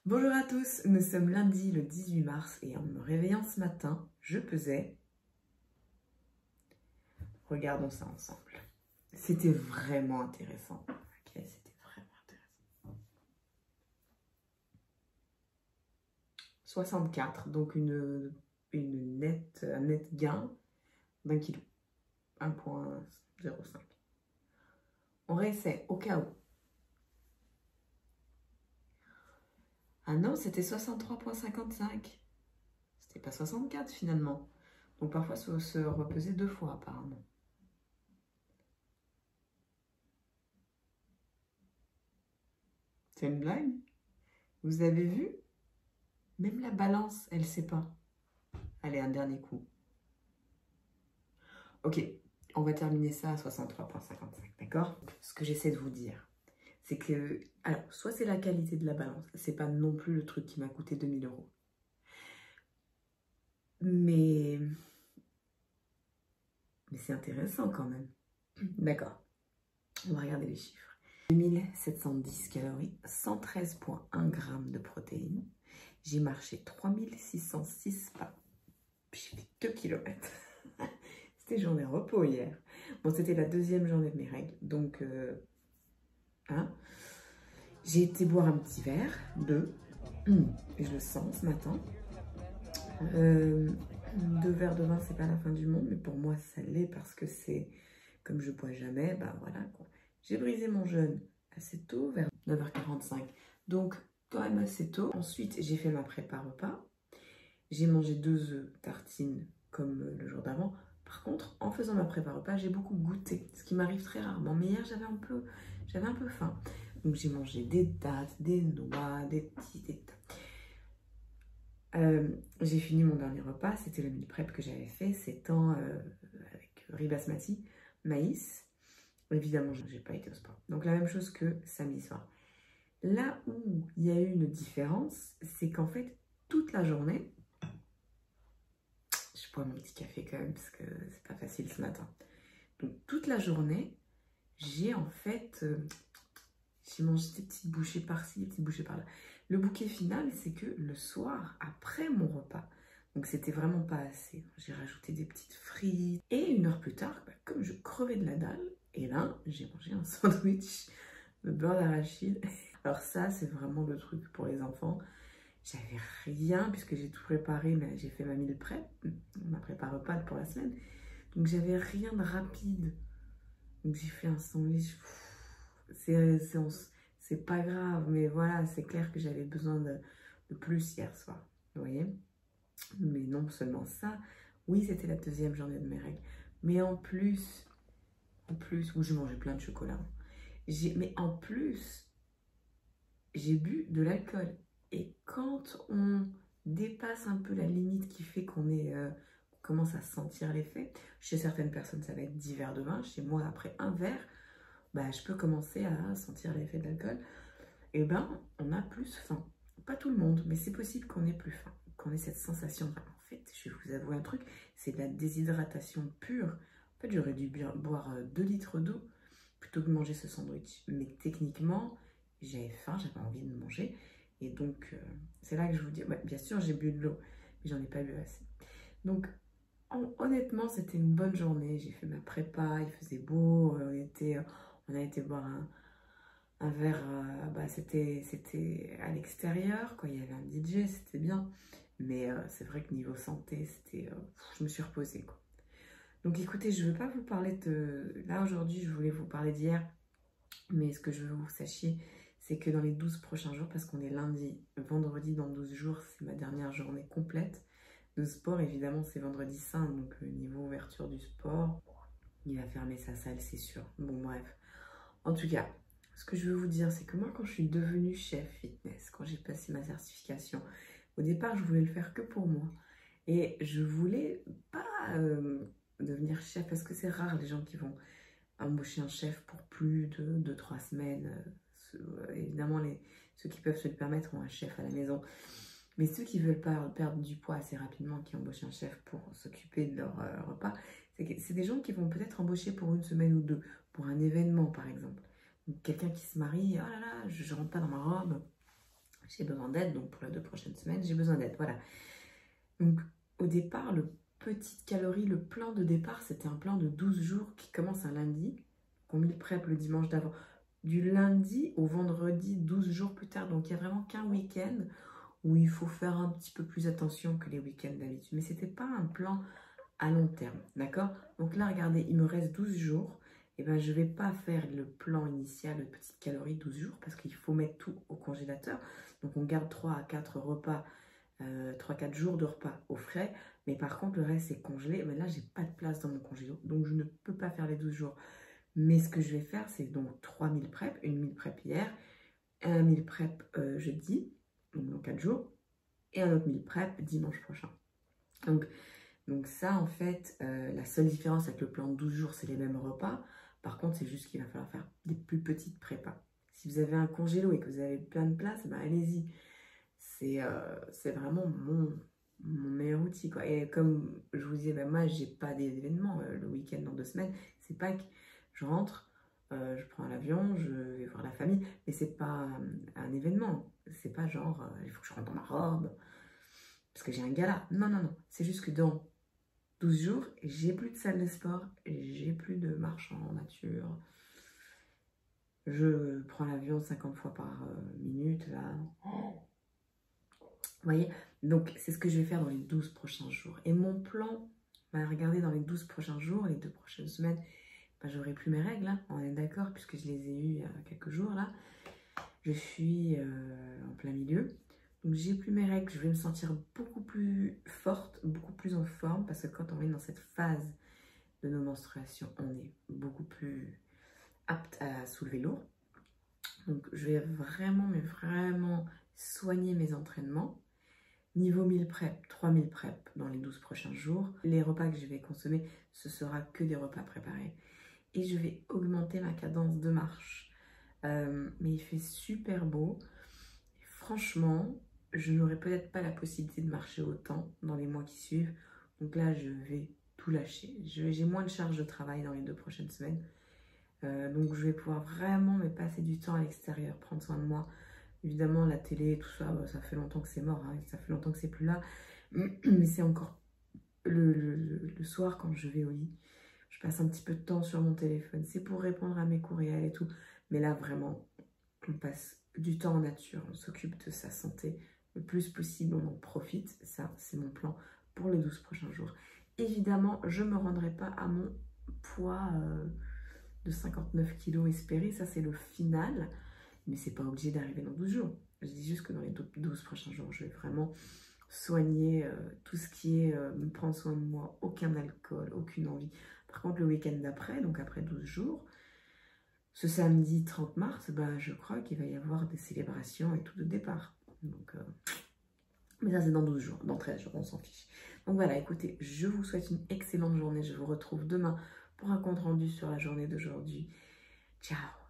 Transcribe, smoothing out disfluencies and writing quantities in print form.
Bonjour à tous, nous sommes lundi le 18 mars et en me réveillant ce matin, je pesais. Regardons ça ensemble. C'était vraiment intéressant. Ok, c'était vraiment intéressant. 64, donc un net gain d'1 kilo. 1,05. On réessaie au cas où. Ah non, c'était 63,55. C'était pas 64 finalement. Donc parfois, il faut se repeser 2 fois apparemment. C'est une blague? Vous avez vu? Même la balance, elle sait pas. Allez, un dernier coup. Ok, on va terminer ça à 63,55, d'accord? Ce que j'essaie de vous dire, c'est que... Alors, soit c'est la qualité de la balance, c'est pas non plus le truc qui m'a coûté 2000 €. Mais c'est intéressant quand même. D'accord, on va regarder les chiffres. 2710 calories, 113,1 g de protéines. J'ai marché 3606 pas. J'ai fait 2 km. C'était journée repos hier. Bon, c'était la deuxième journée de mes règles. Donc, j'ai été boire un petit verre, 2. Je le sens ce matin. 2 verres de vin, c'est pas la fin du monde. Mais pour moi, ça l'est parce que c'est... Comme je bois jamais, ben voilà quoi. J'ai brisé mon jeûne assez tôt, vers 9h45. Donc, quand même assez tôt. Ensuite, j'ai fait ma prépa repas. J'ai mangé 2 œufs tartines comme le jour d'avant. Par contre, en faisant ma prépa repas, j'ai beaucoup goûté, ce qui m'arrive très rarement. Mais hier, j'avais un peu faim. Donc, j'ai mangé des dattes, des noix, des j'ai fini mon dernier repas. C'était le meal prep que j'avais fait. C'était avec riz basmati, maïs. Évidemment, je n'ai pas été au sport. Donc, la même chose que samedi soir. Là où il y a eu une différence, c'est qu'en fait, toute la journée, je bois mon petit café quand même parce que c'est pas facile ce matin. Donc toute la journée, j'ai en fait, j'ai mangé des petites bouchées par-ci, des petites bouchées par-là. Le bouquet final, c'est que le soir, après mon repas, donc c'était vraiment pas assez. J'ai rajouté des petites frites. Et 1 heure plus tard, comme je crevais de la dalle, et là, j'ai mangé un sandwich de beurre d'arachide. Alors ça, c'est vraiment le truc pour les enfants. J'avais rien puisque j'ai tout préparé, mais j'ai fait ma meal prep, ma prépa repas pour la semaine. Donc j'avais rien de rapide. Donc j'ai fait un sandwich. C'est pas grave, mais voilà, c'est clair que j'avais besoin de plus hier soir. Vous voyez? Mais non seulement ça, oui, c'était la deuxième journée de mes règles. Mais en plus, où j'ai mangé plein de chocolat. Mais en plus, j'ai bu de l'alcool. Et quand on dépasse un peu la limite qui fait qu'on commence à sentir l'effet, chez certaines personnes, ça va être 10 verres de vin. Chez moi, après un verre, je peux commencer à sentir l'effet de l'alcool. Et on a plus faim. Pas tout le monde, mais c'est possible qu'on ait plus faim, qu'on ait cette sensation. En fait, je vais vous avouer un truc, c'est de la déshydratation pure. En fait, j'aurais dû boire 2 litres d'eau plutôt que de manger ce sandwich. Mais techniquement, j'avais faim, j'avais envie de manger. Et donc, c'est là que je vous dis, bien sûr, j'ai bu de l'eau, mais j'en ai pas bu assez. Donc, honnêtement, c'était une bonne journée. J'ai fait ma prépa, il faisait beau, on a été boire un verre, c'était à l'extérieur, quoi. Il y avait un DJ, c'était bien. Mais c'est vrai que niveau santé, je me suis reposée, quoi. Donc écoutez, je ne veux pas vous parler de... Là, aujourd'hui, je voulais vous parler d'hier. Mais ce que je veux que vous sachiez, c'est que dans les 12 prochains jours, parce qu'on est lundi, vendredi, dans 12 jours, c'est ma dernière journée complète de sport. Évidemment, c'est vendredi saint, donc niveau ouverture du sport, il va fermer sa salle, c'est sûr. Bon, bref. En tout cas, ce que je veux vous dire, c'est que moi, quand je suis devenue chef fitness, quand j'ai passé ma certification, au départ, je voulais le faire que pour moi. Et je voulais pas devenir chef, parce que c'est rare les gens qui vont embaucher un chef pour plus de 2-3 semaines. Évidemment, ceux qui peuvent se le permettre ont un chef à la maison. Mais ceux qui veulent pas perdre du poids assez rapidement, qui embauchent un chef pour s'occuper de leur repas, c'est des gens qui vont peut-être embaucher pour 1 semaine ou 2, pour un événement par exemple. Quelqu'un qui se marie, oh là là, je rentre pas dans ma robe, j'ai besoin d'aide. Donc pour les 2 prochaines semaines, j'ai besoin d'aide. Voilà. Donc au départ, le petite calorie, le plan de départ, c'était un plan de 12 jours qui commence un lundi. On meal prep le dimanche d'avant. Du lundi au vendredi, 12 jours plus tard. Donc il n'y a vraiment qu'un week-end où il faut faire un petit peu plus attention que les week-ends d'habitude. Mais ce n'était pas un plan à long terme, d'accord? Donc là, regardez, il me reste 12 jours. Et ben, je ne vais pas faire le plan initial de petites calories 12 jours parce qu'il faut mettre tout au congélateur. Donc on garde 3 à 4 repas, 3-4 jours de repas au frais. Mais par contre, le reste est congelé. Mais là, j'ai pas de place dans mon congélo. Donc je ne peux pas faire les 12 jours. Mais ce que je vais faire, c'est donc 3 meal prep, une meal prep hier, un meal prep jeudi, donc dans 4 jours, et un autre meal prep dimanche prochain. Donc ça, en fait, la seule différence avec le plan de 12 jours, c'est les mêmes repas. Par contre, c'est juste qu'il va falloir faire des plus petites prépas. Si vous avez un congélo et que vous avez plein de place, ben allez-y. C'est vraiment mon meilleur outil, quoi. Et comme je vous disais, ben moi, j'ai pas d'événement le week-end dans 2 semaines. C'est pas que je rentre, je prends l'avion, je vais voir la famille, mais c'est pas un événement. C'est pas genre, il faut que je rentre dans ma robe parce que j'ai un gala. Non, non, non. C'est juste que dans 12 jours, j'ai plus de salle de sport, j'ai plus de marche en nature. Je prends l'avion 50 fois par minute, là. Vous voyez? Donc, c'est ce que je vais faire dans les 12 prochains jours. Et mon plan, bah, regardez, dans les 12 prochains jours, les 2 prochaines semaines, bah, j'aurai plus mes règles, hein, on est d'accord, puisque je les ai eues il y a quelques jours, là. Je suis en plein milieu. Donc, j'ai plus mes règles, je vais me sentir beaucoup plus forte, beaucoup plus en forme, parce que quand on est dans cette phase de nos menstruations, on est beaucoup plus apte à soulever lourd. Donc, je vais vraiment, mais vraiment soigner mes entraînements. Niveau meal prep, 3 meal prep dans les 12 prochains jours. Les repas que je vais consommer, ce sera que des repas préparés. Et je vais augmenter ma cadence de marche. Mais il fait super beau. Et franchement, je n'aurai peut-être pas la possibilité de marcher autant dans les mois qui suivent. Donc là, je vais tout lâcher. J'ai moins de charge de travail dans les 2 prochaines semaines. Donc je vais pouvoir vraiment me passer du temps à l'extérieur, prendre soin de moi. Évidemment, la télé, tout ça, ça fait longtemps que c'est mort, hein, ça fait longtemps que c'est plus là. Mais c'est encore le soir quand je vais au lit. Je passe un petit peu de temps sur mon téléphone. C'est pour répondre à mes courriels et tout. Mais là, vraiment, on passe du temps en nature. On s'occupe de sa santé le plus possible. On en profite. Ça, c'est mon plan pour les 12 prochains jours. Évidemment, je ne me rendrai pas à mon poids de 59 kg espéré. Ça, c'est le final. Mais c'est pas obligé d'arriver dans 12 jours. Je dis juste que dans les 12 prochains jours, je vais vraiment soigner tout ce qui est me prendre soin de moi, aucun alcool, aucune envie. Par contre, le week-end d'après, donc après 12 jours, ce samedi 30 mars, bah, je crois qu'il va y avoir des célébrations et tout de départ. Donc, mais ça, c'est dans 12 jours, dans 13 jours, on s'en fiche. Donc voilà, écoutez, je vous souhaite une excellente journée. Je vous retrouve demain pour un compte rendu sur la journée d'aujourd'hui. Ciao!